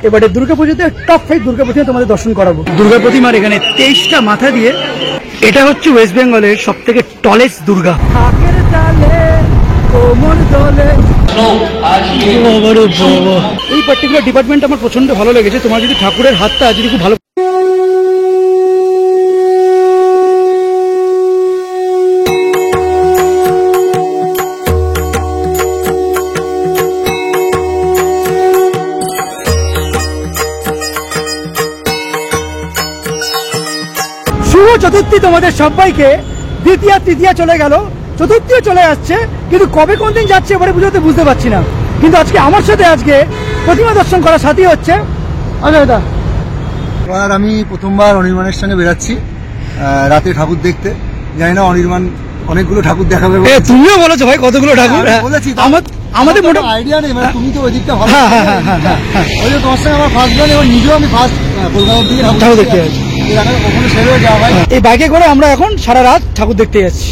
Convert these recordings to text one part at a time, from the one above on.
এবারে দুর্গাপুজোতে টপ 5 দুর্গাপুজো তোমাদের দর্শন করাবো। দুর্গা প্রতিমার এখানে 23টা মাথা দিয়ে এটা হচ্ছে ওয়েস্ট বেঙ্গলের সব থেকে টলেস্ট দুর্গা। এই পার্টিকুলার ডিপার্টমেন্ট আমার প্রচন্ড ভালো লেগেছে। তোমার যদি ঠাকুরের হাতটা যদি খুব ভালো শুভ চতুর্থী তোমাদের সবাইকে। দ্বিতীয় তৃতীয়া চলে গেল, চতুর্থীও চলে আসছে, কিন্তু কবে কোন দিন যাচ্ছে এবারে পুজোতে বুঝতে পারছি না। কিন্তু আজকে আমার সাথে আজকে প্রতিমা দর্শন করার সাথী হচ্ছে অজয় দা। এবার আমি প্রথমবার অনির্বাণের সঙ্গে বেরাচ্ছি রাতে ঠাকুর দেখতে। জানি না অনির্বাণ অনেকগুলো ঠাকুর দেখাবে। তুমিও বলেছো ভাই কতগুলো ঠাকুর বলেছি, আমাদের মোটা আইডিয়া নেই। মানে তুমি তো ওই দিকটা ভালো, ওই যে তোমার সঙ্গে আমার ফার্স্ট গান, এবার নিজেও আমি ফার্স্ট কলকাতার দিকে ঠাকুর দেখতে যাচ্ছি। ওখানে সেরেও যাওয়া হয়। এই বাইকে করে আমরা এখন সারা রাত ঠাকুর দেখতে যাচ্ছি।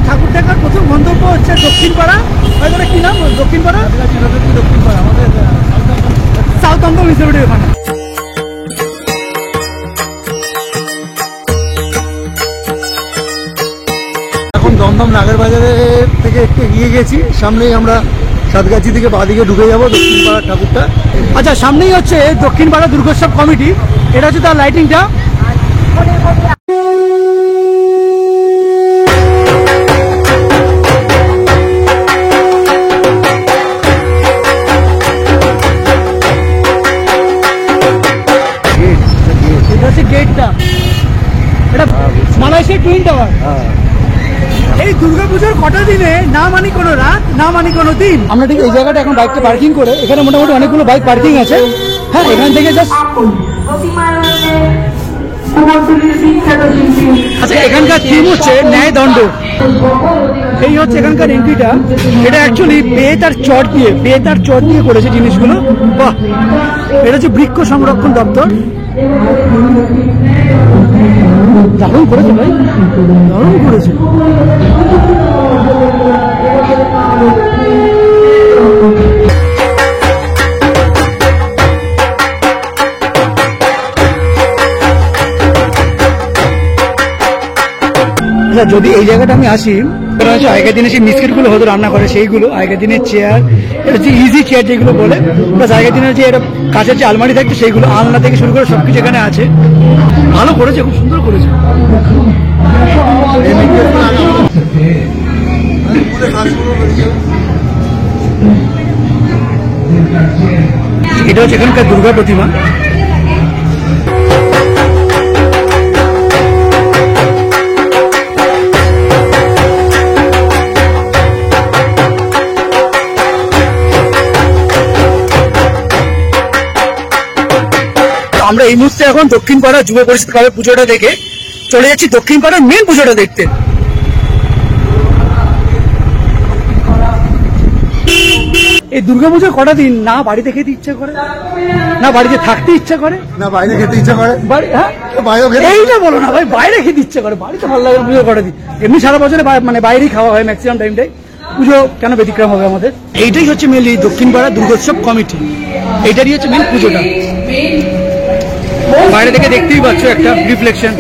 ঠাকুর দেখার প্রথম গন্তব্য হচ্ছে দক্ষিণ পাড়া। কি নাম দক্ষিণ পাড়া? দক্ষিণ পাড়া আমাদের সাউথ দমদম ইনস্টিটিউটের ওখানে। এখন দমদম নাগের বাজারে থেকে একটু এগিয়ে গেছি, সামনেই আমরা সাতগাছি থেকে বাঁদিকে ঢুকে যাবো দক্ষিণ পাড়ার ঠাকুরটা। আচ্ছা, সামনেই হচ্ছে দক্ষিণ পাড়া দুর্গোৎসব কমিটি। এটা হচ্ছে তার লাইটিংটা। গেটটা এটা মালয়েশিয়ার টুইন টাওয়ার। এই দুর্গাপুজোর কটা দিনে না মানি কোনো রাত, না মানি কোনো দিন। আমরা ঠিক এই জায়গাটা এখন বাইকটা পার্কিং করে, এখানে মোটামুটি অনেকগুলো বাইক পার্কিং আছে। হ্যাঁ, এখান থেকে জাস্ট আচ্ছা, এখানকার থিম হচ্ছে ন্যায় দণ্ড। এই হচ্ছে এখানকার এন্ট্রিটা। এটা অ্যাকচুয়ালি বেত আর চট দিয়ে করেছে জিনিসগুলো। বাহ, এটা হচ্ছে বৃক্ষ সংরক্ষণ দপ্তর। দারুণ করেছে ভাই, দারুণ করেছে। আচ্ছা, যদি এই জায়গাটা আমি আসি, আগের দিনে সেই বিস্কিট গুলো হতো রান্না করে, সেইগুলো আগের দিনের চেয়ার, এটা হচ্ছে ইজি চেয়ার যেগুলো বলে, প্লাস আগের দিনের যে এটা কাঁচের যে আলমারি থাকতো সেইগুলো, আলনা থেকে শুরু করে সবকিছু এখানে আছে। ভালো করেছে, খুব সুন্দর করেছে। এটা হচ্ছে এখানকার দুর্গা প্রতিমা। আমরা এই মুহূর্তে এখন দক্ষিণ পাড়া যুব পরিষদ ক্লাবে পুজোটা দেখে চলে যাচ্ছি দক্ষিণ পাড়ার মেন পুজোটা দেখতে। এই দুর্গাপুজোর কটা দিন না বাড়িতে খেতে ইচ্ছা করে, না বাড়িতে থাকতে ইচ্ছা করে, না বাইরে খেতে ইচ্ছা করে। এইটা বলো না ভাই, বাইরে খেতে ইচ্ছা করে। বাড়িতে ভালো লাগে পুজো কটা দিন। এমনি সারা বছরে মানে বাইরেই খাওয়া হয় ম্যাক্সিমাম টাইমটাই। পুজো কেন ব্যতিক্রম হবে আমাদের? এইটাই হচ্ছে মেনলি দক্ষিণ পাড়া দুর্গোৎসব কমিটি। এইটারই হচ্ছে মেন পুজোটা। বাইরে থেকে দেখতেই পাচ্ছ একটা রিফ্লেকশন।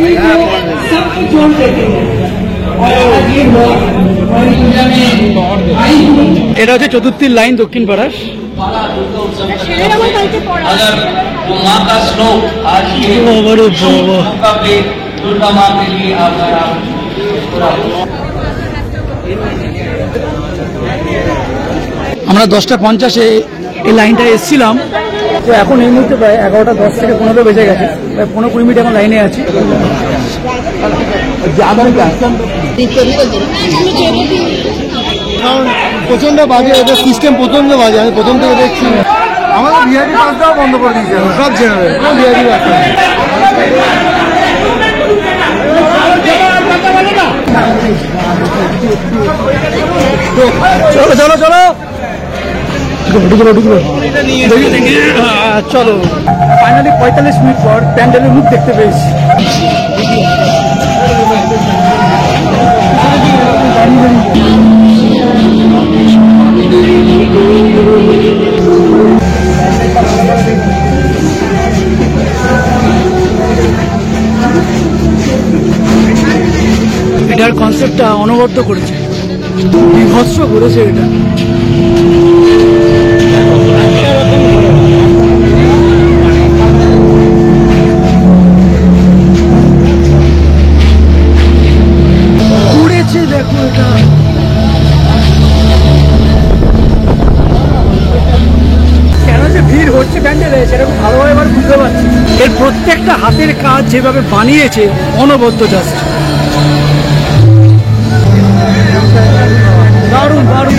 এটা হচ্ছে চতুর্থীর লাইন দক্ষিণ পাড়ার। আমরা 10:50 এই লাইনটা এসেছিলাম, তো এখন এই মুহূর্তে প্রায় 11:10 থেকে 15 বেজে গেছে। প্রায় 15-20 মিনিট এখন লাইনে আছি। প্রচন্ড বাজে, এদের সিস্টেম প্রচন্ড বাজে। আমি প্রথম থেকে দেখছি আমাদের ভিআইপি বাসটাও বন্ধ করে দিয়েছে, সব ছেড়ে ভিআইপি বাস। চলো চলো চলো, চলো ফাইনালি 45 মিনিট পর প্যান্ডেলের মুখ দেখতে পেয়েছি। এটার কনসেপ্টটা অনবদ্য করেছে, বিভৎস করেছে এটা। উড়েছে দেখো এটা। কেন যে ভিড় হচ্ছে প্যান্ডেলে সেটা খুব ভালোভাবে এবার বুঝতে পারছি। এর প্রত্যেকটা হাতের কাজ যেভাবে বানিয়েছে অনবদ্য, জাস্ট দারুণ দারুণ।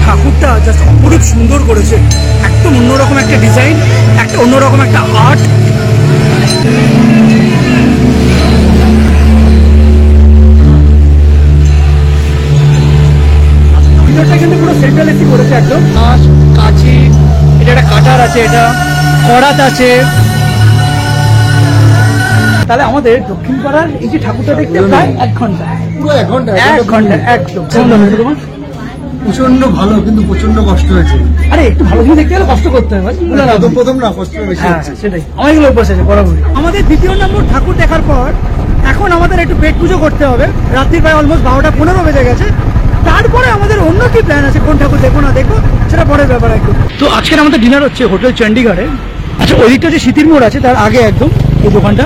ঠাকুরটা জাস্ট অপরূপ সুন্দর করেছে, একদম অন্যরকম একটা ডিজাইন, একটা অন্যরকম একটা আর্ট। ভিতরটা কিন্তু পুরো সেন্ট্রাল এসি করেছে একদম। কাঁচি, এটা একটা কাটার আছে, এটা করাত আছে। তাহলে আমাদের দক্ষিণ পাড়ার এই যে ঠাকুরটা দেখতে প্রায় 1 ঘন্টা, পুরো 1 ঘন্টা 1 ঘন্টা একদম। তোমার প্রচন্ড ভালো, কিন্তু প্রচন্ড কষ্ট হয়েছে। আরে একটু ভালো জিনিস দেখতে গেলে কষ্ট করতে হবে, প্রথম না, কষ্ট বেশি হচ্ছে। সেটাই অনেকগুলো অভ্যাস আছে বরাবরই। আমাদের দ্বিতীয় নম্বর ঠাকুর দেখার পর এখন আমাদের একটু পেট পুজো করতে হবে। রাত্রি প্রায় অলমোস্ট 12টা 15 বেজে গেছে। তারপরে আমাদের অন্য কি প্ল্যান আছে, কোন ঠাকুর দেখো না দেখো সেটা পরের ব্যাপার একটু। তো আজকের আমাদের ডিনার হচ্ছে হোটেল চণ্ডীগড়ে। আচ্ছা, ওইদিকটা যে স্মৃতির মোড় আছে তার আগে একদম এই দোকানটা।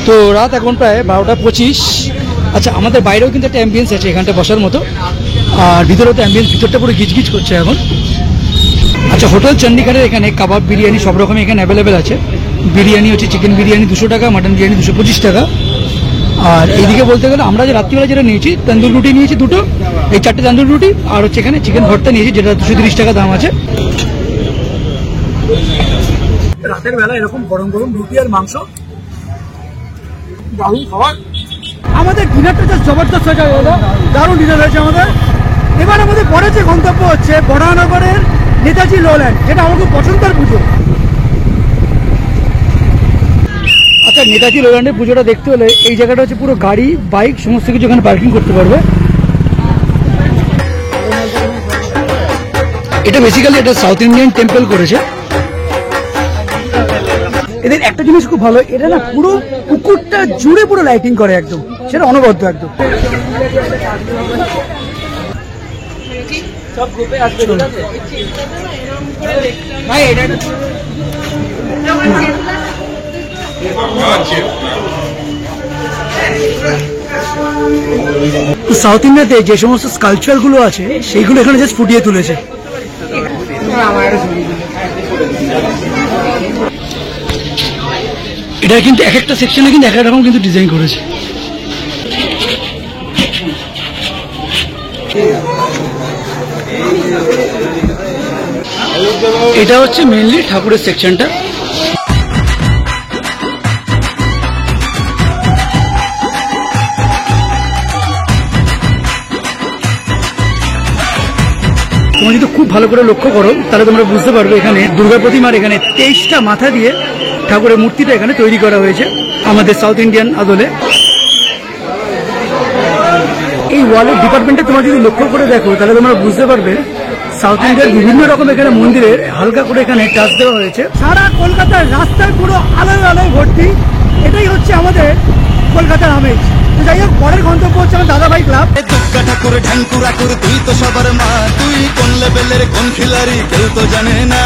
তো রাত এখন প্রায় 12টা 25। আচ্ছা, আমাদের বাইরেও কিন্তু একটা অ্যাম্বিয়েন্স আছে এখানটা বসার মতো, আর ভিতরেও তো অ্যাম্বিয়েন্স, ভিতরটা পুরো গিজগিজ করছে এখন। আচ্ছা, হোটেল চণ্ডীগড়ের এখানে কাবাব, বিরিয়ানি সব রকম এখানে অ্যাভেলেবেল আছে। বিরিয়ানি হচ্ছে চিকেন বিরিয়ানি 200 টাকা, মাটন বিরিয়ানি 225 টাকা। আর এইদিকে বলতে গেলে আমরা যে রাত্রিবেলা যেটা নিয়েছি, তন্দুর রুটি নিয়েছি 2টো, এই 4টে তন্দুর রুটি, আর হচ্ছে এখানে চিকেন ভর্তা নিয়েছি যেটা 230 টাকা দাম আছে। রাতের বেলা এরকম গরম গরম রুটি আর মাংস, দারুণ খাবার। আমাদের ডিনারটা জাস্ট জবরদস্ত হয়েছে, দারুণ ডিনার হয়েছে আমাদের। এবার আমাদের পরে যে গন্তব্য হচ্ছে বড়ানগরের নেতাজি লোল্যান্ড, যেটা আমার খুব পছন্দের পুজো। আচ্ছা, নেতাজি লোল্যান্ডের পুজোটা দেখতে হলে এই জায়গাটা হচ্ছে পুরো গাড়ি বাইক সমস্ত কিছু এখানে পার্কিং করতে পারবে। এটা বেসিক্যালি এটা সাউথ ইন্ডিয়ান টেম্পল করেছে। এদের একটা জিনিস খুব ভালো, এটা না পুরো পুকুরটা জুড়ে পুরো লাইটিং করে একদম, সেটা অনবদ্য একদম। সব গ্রুপে আসবে ভাই, এটা সাউথ ইন্ডিয়াতে যে সমস্ত স্কাল্পচার গুলো আছে সেইগুলো এখানে জাস্ট ফুটিয়ে তুলেছে। এটা কিন্তু এক একটা সেকশনে কিন্তু এক এক রকম কিন্তু ডিজাইন করেছে। এটা হচ্ছে মেইনলি ঠাকুরের সেকশনটা। তোমরা যদি খুব ভালো করে লক্ষ্য করো তাহলে তোমরা বুঝতে পারবে এখানে দুর্গা প্রতিমার এখানে 23টা মাথা দিয়ে ঠাকুরের মূর্তিটা এখানে তৈরি করা হয়েছে আমাদের সাউথ ইন্ডিয়ান আদলে। এই ওয়ালের ডিপার্টমেন্টে তোমরা যদি লক্ষ্য করে দেখো তাহলে তোমরা বুঝতে পারবে সাউথ ইন্ডিয়ার বিভিন্ন রকম এখানে মন্দিরের হালকা করে এখানে টাচ দেওয়া হয়েছে। সারা কলকাতার রাস্তায় পুরো আলোয় আলোয় ভর্তি, এটাই হচ্ছে আমাদের কলকাতার আমেজ। তো যাই হোক, পরের গন্তব্য হচ্ছে আমার দাদাভাই ক্লাব। ঠাকুর ঢাঙ্কুরা করে তুই তো সবার মা, তুই কোন লেভেলের কোন খিলাড়ি কেউ তো জানে না।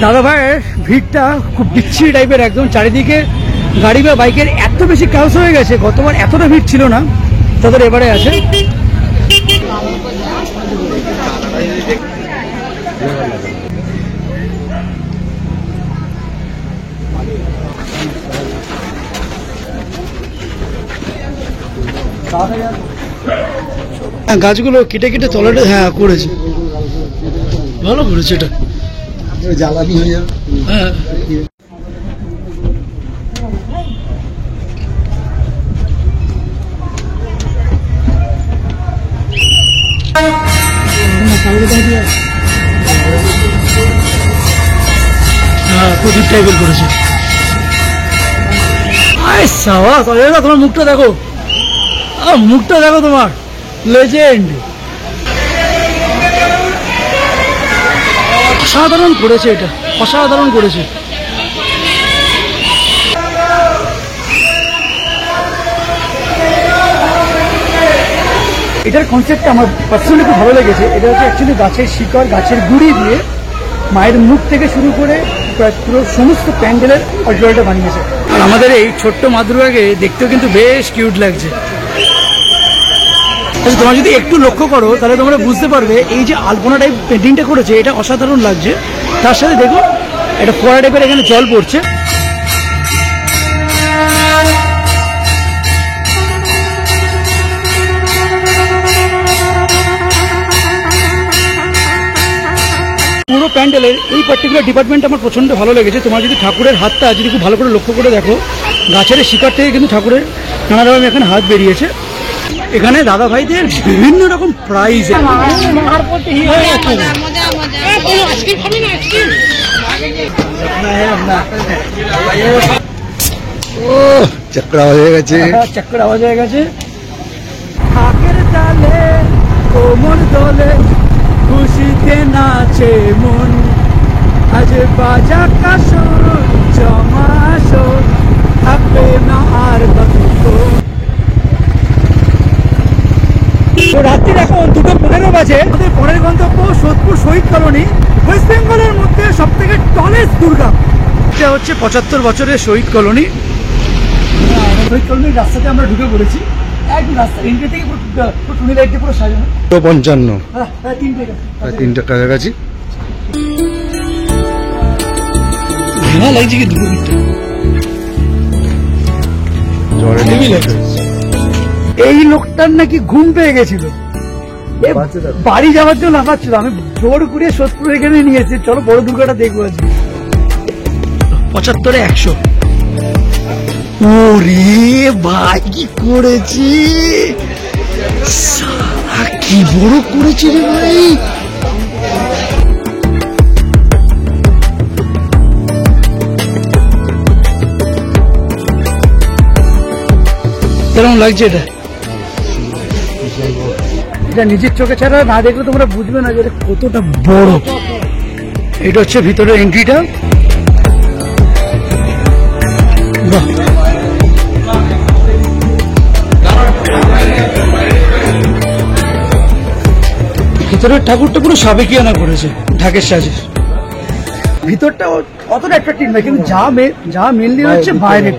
দাদা ভাইয়ের ভিড়টা খুব বিচ্ছিরি টাইপের, একদম চারিদিকে গাড়ি বা বাইকের এত বেশি ক্রাউড হয়ে গেছে। গতবার এতটা ভিড় ছিল না, তাদের এবারে আছে। গাছগুলো কেটে কেটে তলাটা হ্যাঁ করেছে, ভালো করেছে এটা। জ্বালানি হয়ে যাবে। হ্যাঁ প্রদীপ টাইপের করেছে। তোমার মুখটা দেখো, মুখটা দেখো তোমার, লেজেন্ড। অসাধারণ করেছে এটা, অসাধারণ করেছে। এটার কনসেপ্টটা আমার পার্সোনালি খুব ভালো লেগেছে। এটা হচ্ছে অ্যাকচুয়ালি গাছের শিকড়, গাছের গুঁড়ি দিয়ে মায়ের মুখ থেকে শুরু করে প্রায় পুরো সমস্ত প্যান্ডেলের অল্টারটা বানিয়েছে। আর আমাদের এই ছোট্ট মা দুর্গাকে দেখতেও কিন্তু বেশ কিউট লাগছে। তোমরা যদি একটু লক্ষ্য করো তাহলে তোমরা বুঝতে পারবে এই যে আলপনা টাইপ পেন্টিংটা করেছে এটা অসাধারণ লাগছে। তার সাথে দেখো এটা ফোয়ারা টাইপের এখানে জল পড়ছে। পুরো প্যান্ডেলের এই পার্টিকুলার ডিপার্টমেন্ট আমার প্রচন্ড ভালো লেগেছে। তোমার যদি ঠাকুরের হাতটা যদি খুব ভালো করে লক্ষ্য করে দেখো, গাছের শিকড় থেকে কিন্তু ঠাকুরের নানা রকম এখানে হাত বেরিয়েছে। এখানে দাদা ভাইদের বিভিন্ন রকম প্রাইজ, চক্র আওয়াজ হয়ে গেছে, চক্কর আওয়াজ হয়ে গেছে। ঢাকের তালে কোমর দলে খুশিতে নাচে মন, আজ বাজা কাসর জমাসর থাকবে না আর কতক্ষণ। তো রাত্রির এখন 2:15 বাজে। আমাদের পরের গন্তব্য সোদপুর শহীদ কলোনি, ওয়েস্ট বেঙ্গলের মধ্যে সব থেকে টলেস্ট দুর্গা। এটা হচ্ছে 75 বছরের শহীদ কলোনি। শহীদ কলোনির রাস্তাতে আমরা ঢুকে পড়েছি, একদম রাস্তা এন্ট্রি থেকে পুরো টুনি লাইট দিয়ে পুরো সাজানো। 55 হ্যাঁ 3টা কাছাকাছি। ঘৃণা লাগছে কি দুটো দিকটা এই লোকটার নাকি ঘুম পেয়ে গেছিল, বাড়ি যাওয়ার জন্য লাফাচ্ছিল। আমি জোর করে সোদপুর এখানে নিয়ে এসেছি, চলো বড় দুর্গাটা দেখবো আজকে। 75-এ 100। ওরে ভাই কি করেছি, কি বড় করেছি রে ভাই। কেমন লাগছে এটা? এটা নিজের চোখে ছাড়া না দেখলে তোমরা বুঝবে না যে এটা কতটা বড়। এটা হচ্ছে ভিতরের এন্ট্রিটা। ভিতরের ঠাকুরটা পুরো সাবেকিয়ানা করেছে ঢাকের সাজে। ভিতরটা অতটা অ্যাট্রাক্টিভ নয়, কিন্তু যা মেনলি হচ্ছে বাইরে,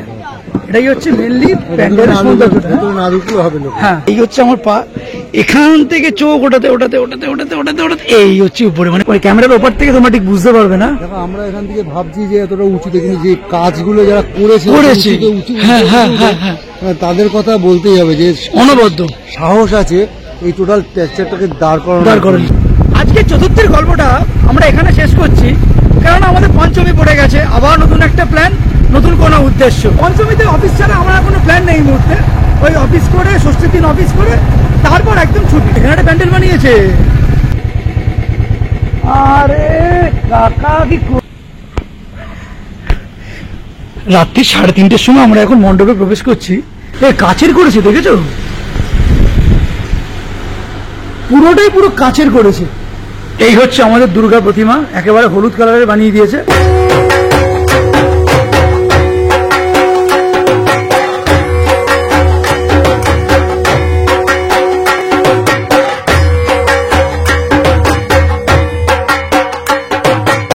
এটাই হচ্ছে মেনলি প্যান্ডেলের সৌন্দর্যটা। না ঢুকলেও হবে লোক। হ্যাঁ এই হচ্ছে আমার পা, এখান থেকে চোখ ওঠাতে ওঠাতে ওঠাতে ওঠাতে ওঠাতে ওঠাতে এই হচ্ছে উপরে, মানে ক্যামেরার ওপর থেকে তোমরা ঠিক বুঝতে পারবে না। দেখো আমরা এখান থেকে ভাবছি যে এতটা উঁচুতে, কিন্তু যে কাজগুলো যারা করেছে তাদের কথা বলতেই হবে যে অনবদ্য সাহস আছে এই টোটাল স্ট্রাকচারটাকে দাঁড় করানো। আজকে চতুর্থীর গল্পটা আমরা এখানে শেষ করছি, কারণ আমাদের পঞ্চমী পড়ে গেছে। আবার নতুন একটা প্ল্যান, নতুন কোনো উদ্দেশ্য। পঞ্চমীতে অফিস ছাড়া আমার কোনো প্ল্যান নেই এই মুহূর্তে। ওই অফিস করে ষষ্ঠীর দিন অফিস করে তারপর একদম ছুটি। এখানে একটা প্যান্ডেল বানিয়েছে। আরে কাকা কি রাত্রি 3:30-এর সময় আমরা এখন মণ্ডপে প্রবেশ করছি। কাচের করেছে, দেখেছো? পুরোটাই পুরো কাচের করেছে। এই হচ্ছে আমাদের দুর্গা প্রতিমা, একেবারে হলুদ কালারের বানিয়ে দিয়েছে।